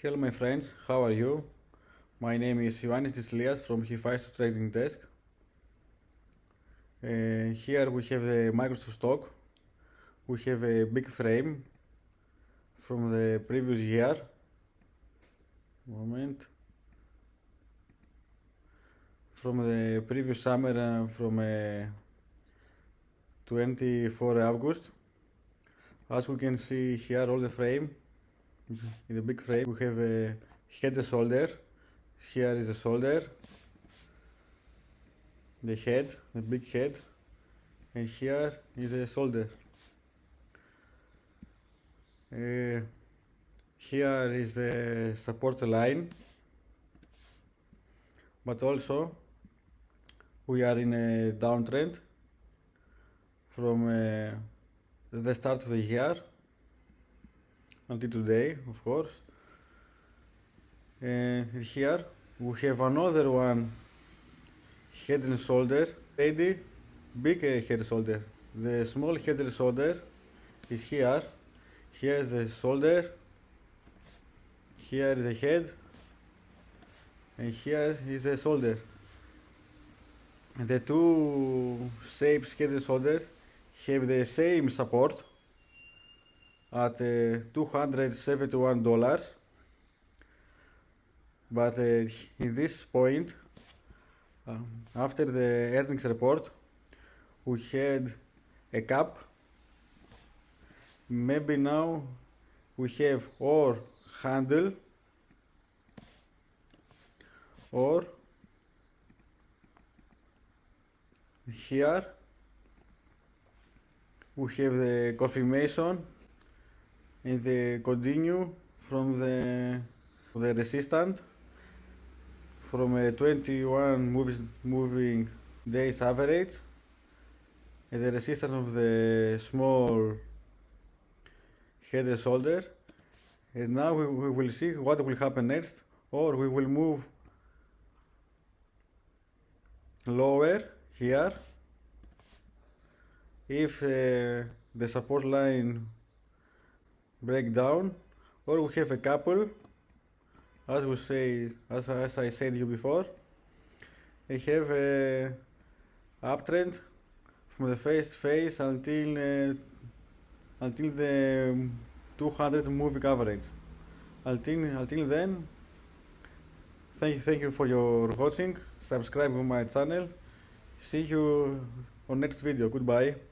Hello my friends, how are you? My name is Ioannis from thesis Trading Desk. Here we have the MSFT Stock. We have a big frame from the previous year. From the previous summer, from 24 August. As we can see here, all the frame, in the big frame, we have a head and shoulder. Here is the shoulder, the head, the big head, and here is the shoulder. Here is the support line, but also we are in a downtrend from the start of the year until today, of course. And here we have another one, head and shoulder, ready, big head and shoulder. The small head and shoulder is here. Here is the shoulder, here is the head, and here is the shoulder. And the two shapes, head and shoulders, have the same support at $271. But in this point, after the earnings report, we had a cap. Maybe now we have or handle or here we have the confirmation and the continue from the resistance from a 21 moving days average and the resistance of the small head and shoulder. And now we will see what will happen next, or we will move lower here if the support line break down, or we have a couple, as I said you before. I have a uptrend from the first phase until the 200 moving average. Until then, thank you for your watching. Subscribe to my channel. See you on next video. Goodbye.